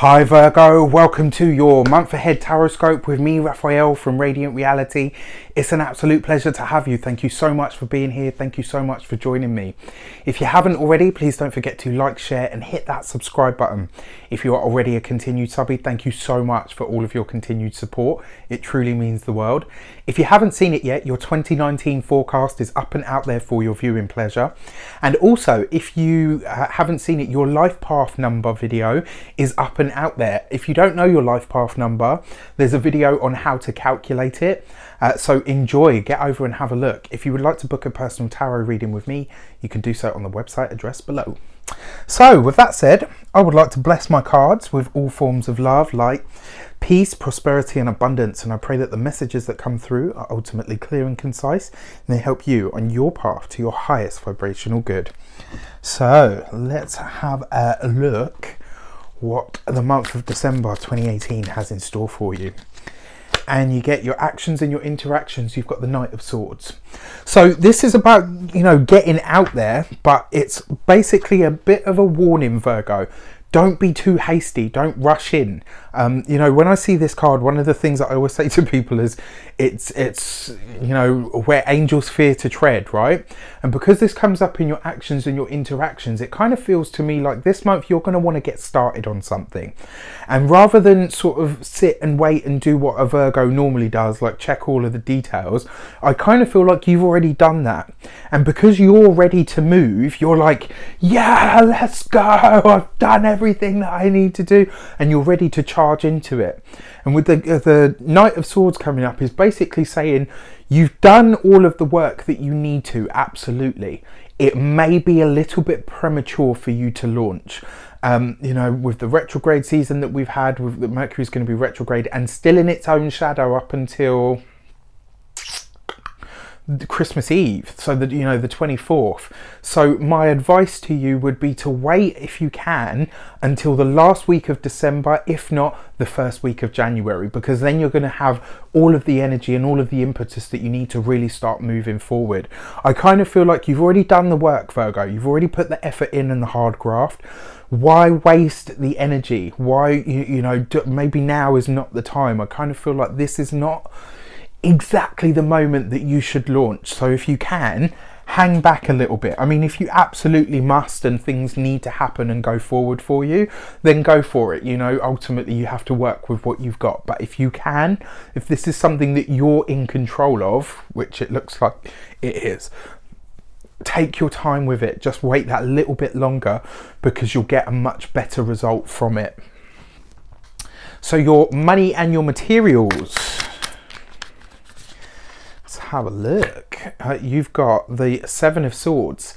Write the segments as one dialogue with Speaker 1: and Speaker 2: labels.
Speaker 1: Hi Virgo, welcome to your month ahead taroscope with me, Raphael from Reydiant Reality. It's an absolute pleasure to have you. Thank you so much for being here. Thank you so much for joining me. If you haven't already, please don't forget to like, share and hit that subscribe button. If you are already a continued subby, thank you so much for all of your continued support. It truly means the world. If you haven't seen it yet, your 2019 forecast is up and out there for your viewing pleasure. And also, if you haven't seen it, your life path number video is up and out there. If you don't know your life path number, there's a video on how to calculate it. So enjoy, get over and have a look. If you would like to book a personal tarot reading with me, you can do so on the website address below. So with that said, I would like to bless my cards with all forms of love, light, peace, prosperity and abundance, and I pray that the messages that come through are ultimately clear and concise and they help you on your path to your highest vibrational good. So let's have a look what the month of December 2018 has in store for you. And you get your actions and your interactions. You've got the Knight of Swords. So this is about, you know, getting out there, but it's basically a bit of a warning, Virgo. Don't be too hasty. Don't rush in. You know, when I see this card, one of the things that I always say to people is it's you know, where angels fear to tread, right? And because this comes up in your actions and your interactions, it kind of feels to me like this month you're going to want to get started on something. And rather than sort of sit and wait and do what a Virgo normally does, like check all of the details, I kind of feel like you've already done that. And because you're ready to move, you're like, yeah, let's go. I've done everything that I need to do. And you're ready to charge into it. And with the Knight of Swords coming up is basically saying you've done all of the work that you need to, absolutely. It may be a little bit premature for you to launch. You know, with the retrograde season that we've had, with the Mercury is going to be retrograde and still in its own shadow up until Christmas Eve, so that, you know, the 24th. So my advice to you would be to wait, if you can, until the last week of December, if not the first week of January, because then you're going to have all of the energy and all of the impetus that you need to really start moving forward. I kind of feel like you've already done the work, Virgo. You've already put the effort in and the hard graft. Why waste the energy? Why, you know, maybe now is not the time. I kind of feel like this is not exactly the moment that you should launch. So if you can, hang back a little bit. I mean, if you absolutely must and things need to happen and go forward for you, then go for it. You know, ultimately you have to work with what you've got. But if you can, if this is something that you're in control of, which it looks like it is, take your time with it. Just wait that little bit longer because you'll get a much better result from it. So your money and your materials. Have a look. You've got the Seven of Swords.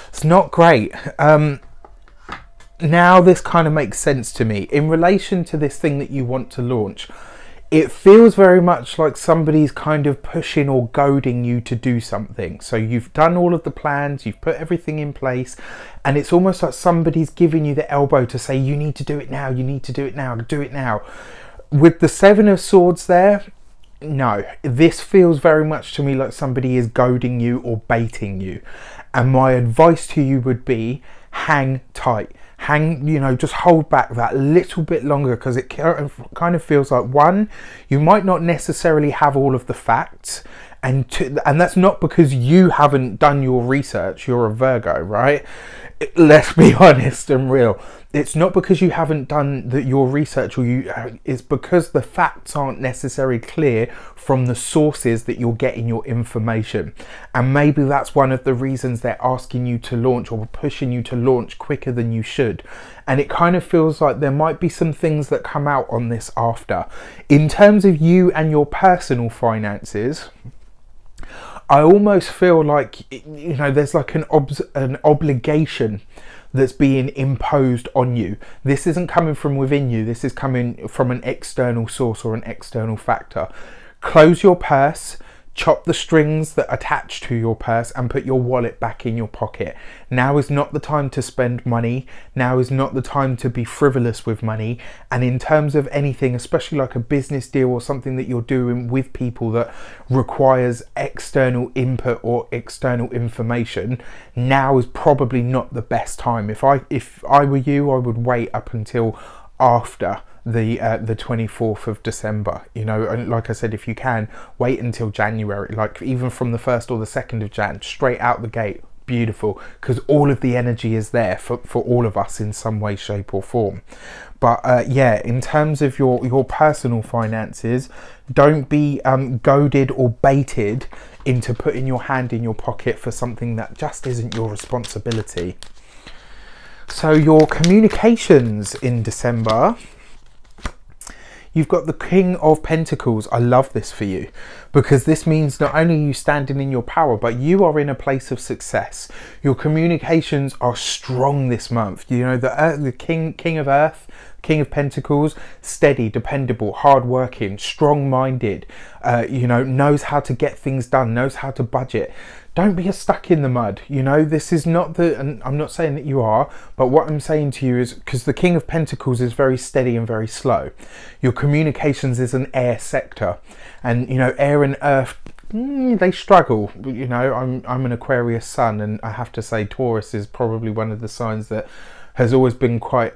Speaker 1: It's not great. Now this kind of makes sense to me in relation to this thing that you want to launch. It feels very much like somebody's kind of pushing or goading you to do something. So you've done all of the plans, you've put everything in place, and it's almost like somebody's giving you the elbow to say, you need to do it now, you need to do it now, do it now. With the Seven of Swords there, no, this feels very much to me like somebody is goading you or baiting you. And my advice to you would be hang tight. Hang, you know, just hold back that little bit longer, because it kind of feels like, one, you might not necessarily have all of the facts, and that's not because you haven't done your research. You're a Virgo, right? Let's be honest and real. It's not because you haven't done your research, or it's because the facts aren't necessarily clear from the sources that you're getting your information. And maybe that's one of the reasons they're asking you to launch or pushing you to launch quicker than you should. And it kind of feels like there might be some things that come out on this after. In terms of you and your personal finances, I almost feel like, you know, there's like an obligation that's being imposed on you. This isn't coming from within you. This is coming from an external source or an external factor. Close your purse, chop the strings that attach to your purse and put your wallet back in your pocket. Now is not the time to spend money. Now is not the time to be frivolous with money. And in terms of anything, especially like a business deal or something that you're doing with people that requires external input or external information, now is probably not the best time. If I were you, I would wait up until after the 24th of December, you know. And like I said, if you can, wait until January, like even from the 1st or the 2nd of Jan, straight out the gate. Beautiful, because all of the energy is there for all of us in some way, shape or form. But yeah, in terms of your personal finances, don't be goaded or baited into putting your hand in your pocket for something that just isn't your responsibility. So your communications in December, you've got the King of Pentacles. I love this for you, because this means not only you standing in your power, but you are in a place of success. Your communications are strong this month. You know, the King of Earth, King of Pentacles, steady, dependable, hardworking, strong-minded, you know, knows how to get things done, knows how to budget. Don't be stuck in the mud. You know, this is not and I'm not saying that you are, but what I'm saying to you is, because the King of Pentacles is very steady and very slow, your communications is an air sector, and you know, air and earth, they struggle. You know, I'm an Aquarius sun, and I have to say Taurus is probably one of the signs that has always been quite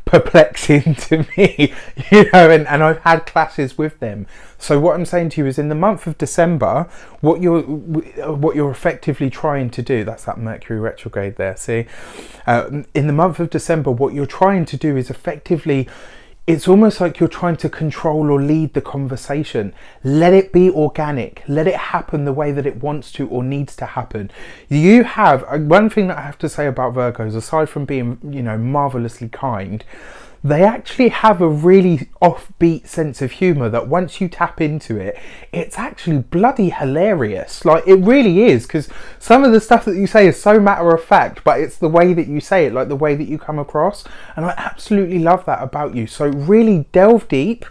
Speaker 1: perplexing to me, you know, and I've had clashes with them. So what I'm saying to you is, in the month of December, what you're effectively trying to do, that's that Mercury retrograde there, see, in the month of December, what you're trying to do is effectively, it's almost like you're trying to control or lead the conversation. Let it be organic. Let it happen the way that it wants to or needs to happen. You have, one thing that I have to say about Virgos, aside from being, you know, marvelously kind, they actually have a really offbeat sense of humour that once you tap into it, it's actually bloody hilarious. Like, it really is, because some of the stuff that you say is so matter of fact, but it's the way that you say it, like the way that you come across, and I absolutely love that about you. So really delve deep,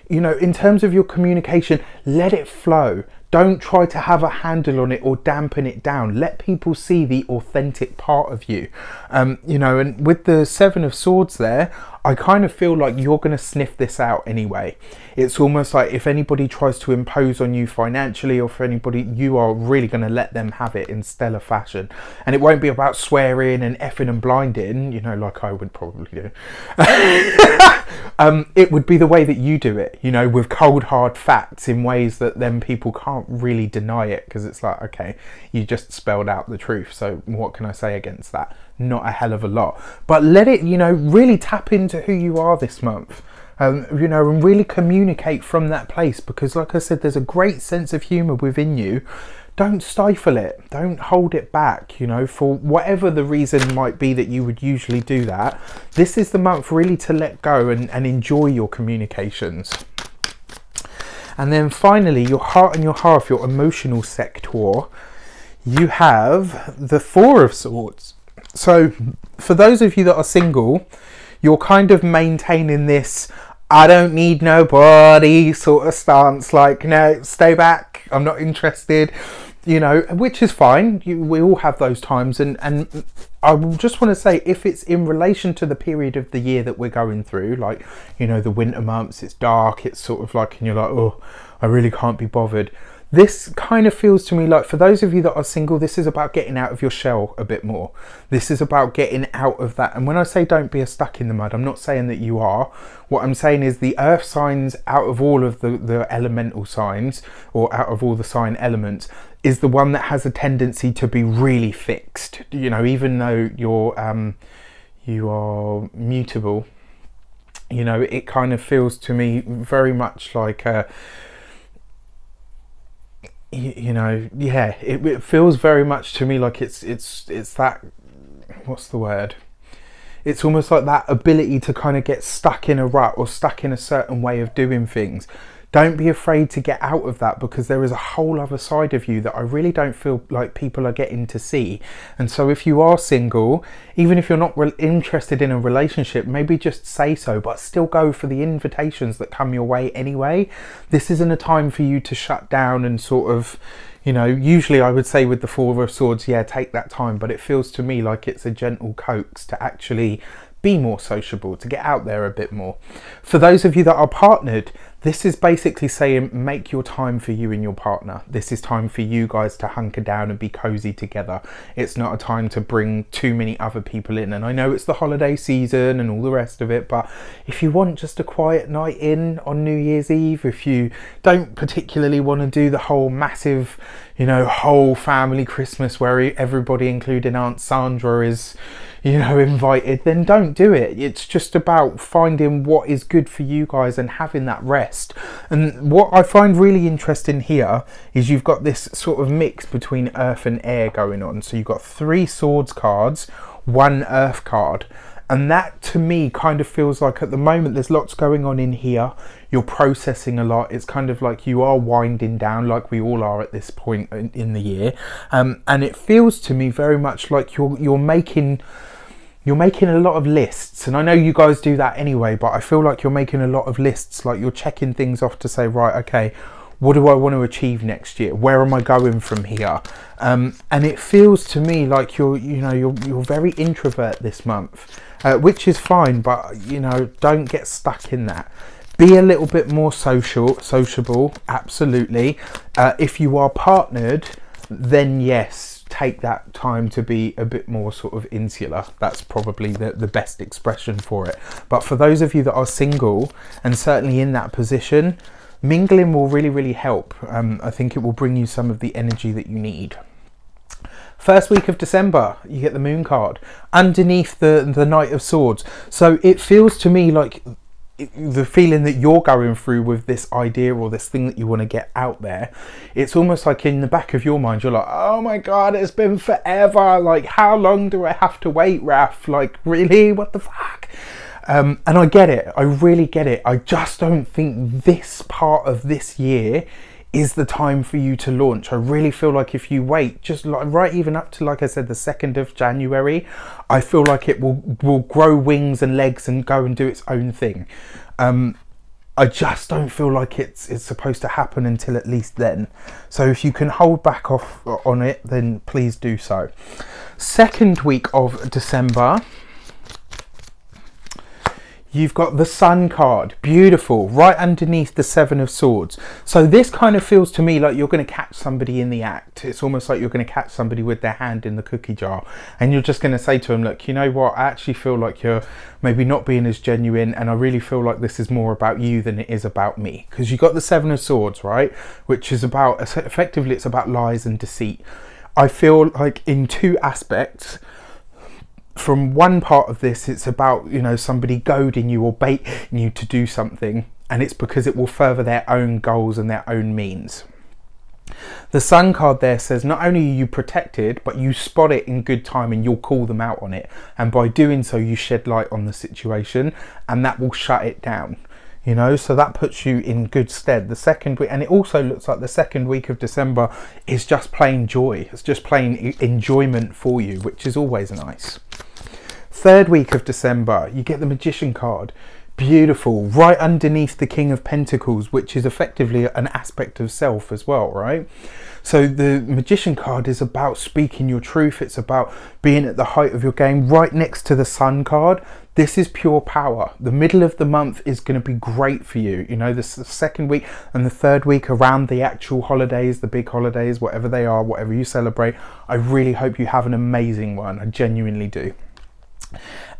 Speaker 1: you know, in terms of your communication. Let it flow. Don't try to have a handle on it or dampen it down. Let people see the authentic part of you. You know, and with the Seven of Swords there, I kind of feel like you're going to sniff this out anyway. It's almost like if anybody tries to impose on you financially, or for anybody, you are really going to let them have it in stellar fashion. And it won't be about swearing and effing and blinding, you know, like I would probably do. It would be the way that you do it, you know, with cold hard facts, in ways that then people can't really deny it, because it's like, okay, you just spelled out the truth, so what can I say against that? Not a hell of a lot. But let it, you know, really tap into who you are this month, you know, and really communicate from that place, because like I said, there's a great sense of humour within you. Don't stifle it. Don't hold it back, you know, for whatever the reason might be that you would usually do that. This is the month really to let go and enjoy your communications. And then finally, your heart and your half, your emotional sector, you have the Four of Swords. So for those of you that are single, you're kind of maintaining this I don't need nobody sort of stance, like, no, stay back, I'm not interested, you know, which is fine. We all have those times, and I just want to say, if it's in relation to the period of the year that we're going through, like, you know, the winter months, it's dark, it's sort of like, and you're like, oh, I really can't be bothered. This kind of feels to me like, for those of you that are single, this is about getting out of your shell a bit more. This is about getting out of that. And when I say don't be stuck in the mud, I'm not saying that you are. What I'm saying is the earth signs, out of all of the elemental signs, or out of all the sign elements, is the one that has a tendency to be really fixed. You know, even though you are mutable, you know, it kind of feels to me very much like a, you know, yeah, it feels very much to me like it's that, what's the word? It's almost like that ability to kind of get stuck in a rut or stuck in a certain way of doing things. Don't be afraid to get out of that, because there is a whole other side of you that I really don't feel like people are getting to see. And so if you are single, even if you're not interested in a relationship, maybe just say so, but still go for the invitations that come your way anyway. This isn't a time for you to shut down and sort of, you know, usually I would say with the Four of Swords, yeah, take that time, but it feels to me like it's a gentle coax to actually be more sociable, to get out there a bit more. For those of you that are partnered, This is basically saying make your time for you and your partner. This is time for you guys to hunker down and be cozy together. It's not a time to bring too many other people in. And I know it's the holiday season and all the rest of it, but if you want just a quiet night in on New Year's Eve, if you don't particularly want to do the whole massive, you know, whole family Christmas where everybody, including Aunt Sandra, is, you know, invited, then don't do it. It's just about finding what is good for you guys and having that rest. And what I find really interesting here is you've got this sort of mix between earth and air going on. So you've got 3 swords cards, 1 earth card. And that to me kind of feels like at the moment there's lots going on in here. You're processing a lot. It's kind of like you are winding down, like we all are at this point in the year. And it feels to me very much like you're making a lot of lists. And I know you guys do that anyway, but I feel like you're making a lot of lists, like you're checking things off to say, right, okay, what do I want to achieve next year? Where am I going from here? And it feels to me like you're very introvert this month, which is fine, but you know, don't get stuck in that. Be a little bit more sociable, absolutely. If you are partnered, then yes, take that time to be a bit more sort of insular. That's probably the best expression for it. But for those of you that are single and certainly in that position, mingling will really, really help. I think it will bring you some of the energy that you need. First week of December, you get the Moon card underneath the Knight of Swords. So it feels to me like the feeling that you're going through with this idea or this thing that you want to get out there, it's almost like in the back of your mind you're like, oh my god, it's been forever, like how long do I have to wait, Raph? Like really, what the fuck? And I get it, I really get it. I just don't think this part of this year is the time for you to launch. I really feel like if you wait, just like right even up to, like I said, the 2nd of January, I feel like it will grow wings and legs and go and do its own thing. I just don't feel like it's supposed to happen until at least then. So if you can hold back off on it, then please do so. 2nd week of December, you've got the Sun card, beautiful, right underneath the 7 of Swords. So this kind of feels to me like you're going to catch somebody in the act. It's almost like you're going to catch somebody with their hand in the cookie jar. And you're just going to say to them, look, you know what, I actually feel like you're maybe not being as genuine, and I really feel like this is more about you than it is about me. Because you've got the 7 of Swords, right? Which is about, effectively, it's about lies and deceit. I feel like in 2 aspects. From one part of this, it's about, you know, somebody goading you or baiting you to do something, and it's because it will further their own goals and their own means. The Sun card there says not only are you protected, but you spot it in good time and you'll call them out on it, and by doing so you shed light on the situation and that will shut it down. You know, so that puts you in good stead. The 2nd week, and it also looks like the 2nd week of December is just plain joy. It's just plain enjoyment for you, which is always nice. 3rd week of December, you get the Magician card. Beautiful, right underneath the King of Pentacles, which is effectively an aspect of self as well, right? So the Magician card is about speaking your truth. It's about being at the height of your game, right next to the Sun card. This is pure power. The middle of the month is going to be great for you. You know, the 2nd week and the 3rd week around the actual holidays, the big holidays, whatever they are, whatever you celebrate, I really hope you have an amazing one. I genuinely do.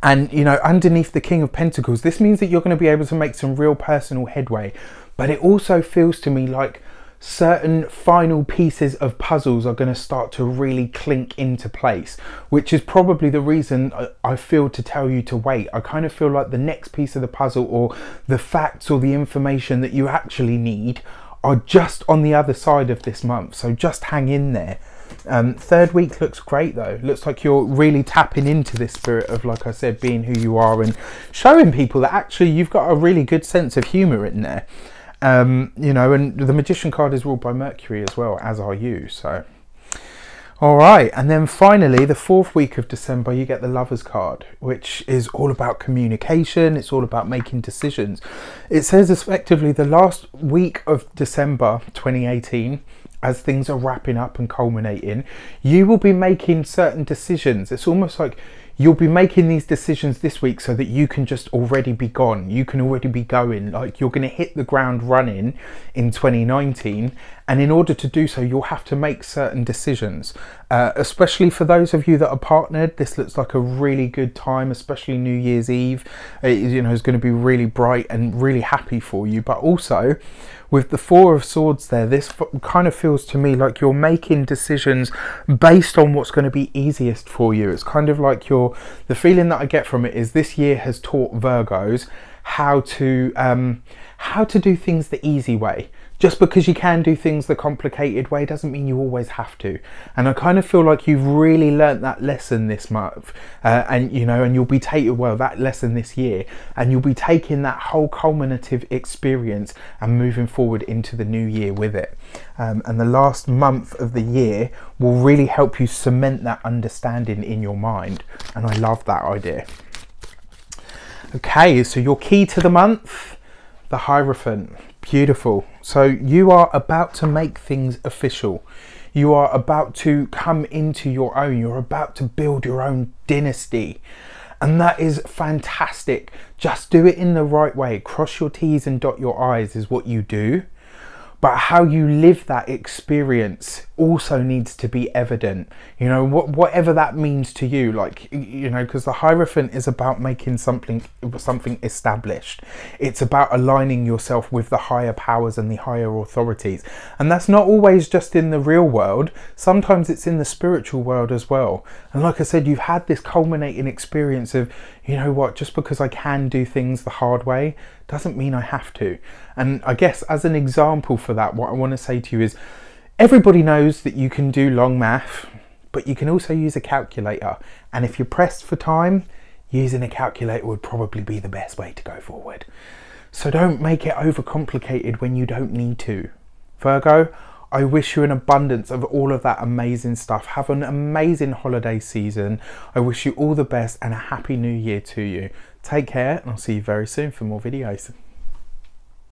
Speaker 1: And you know, underneath the King of Pentacles, this means that you're going to be able to make some real personal headway. But it also feels to me like certain final pieces of puzzles are going to start to really clink into place, which is probably the reason I feel to tell you to wait. I kind of feel like the next piece of the puzzle, or the facts or the information that you actually need, are just on the other side of this month. So just hang in there. 3rd week looks great though. Looks like you're really tapping into this spirit of, like I said, being who you are and showing people that actually you've got a really good sense of humour in there. You know, and the Magician card is ruled by Mercury as well, as are you. So all right, and then finally the 4th week of December, you get the Lovers card, which is all about communication. It's all about making decisions. It says effectively the last week of December 2018, as things are wrapping up and culminating, you will be making certain decisions. It's almost like you'll be making these decisions this week so that you can just already be gone. You can already be going, like you're going to hit the ground running in 2019. And in order to do so, you'll have to make certain decisions, especially for those of you that are partnered. This looks like a really good time, especially New Year's Eve, you know, is going to be really bright and really happy for you. But also with the Four of Swords there, this kind of feels to me like you're making decisions based on what's going to be easiest for you. It's kind of like the feeling that I get from it is this year has taught Virgos how to do things the easy way. Just because you can do things the complicated way doesn't mean you always have to. And I kind of feel like you've really learnt that lesson this month, and you know, and you'll be taking that lesson this year, and you'll be taking that whole culminative experience and moving forward into the new year with it. And the last month of the year will really help you cement that understanding in your mind. And I love that idea. Okay, so your key to the month, the Hierophant. Beautiful. So you are about to make things official. You are about to come into your own. You're about to build your own dynasty. And that is fantastic. Just do it in the right way. Cross your T's and dot your I's is what you do. But how you live that experience also needs to be evident, you know, whatever that means to you, like, you know, because the Hierophant is about making something established. It's about aligning yourself with the higher powers and the higher authorities. And that's not always just in the real world. Sometimes it's in the spiritual world as well. And like I said, you've had this culminating experience of, you know what, just because I can do things the hard way doesn't mean I have to. And I guess as an example for that, what I want to say to you is, everybody knows that you can do long math, but you can also use a calculator. And if you're pressed for time, using a calculator would probably be the best way to go forward. So don't make it overcomplicated when you don't need to. Virgo, I wish you an abundance of all of that amazing stuff. Have an amazing holiday season. I wish you all the best and a happy new year to you. Take care, and I'll see you very soon for more videos.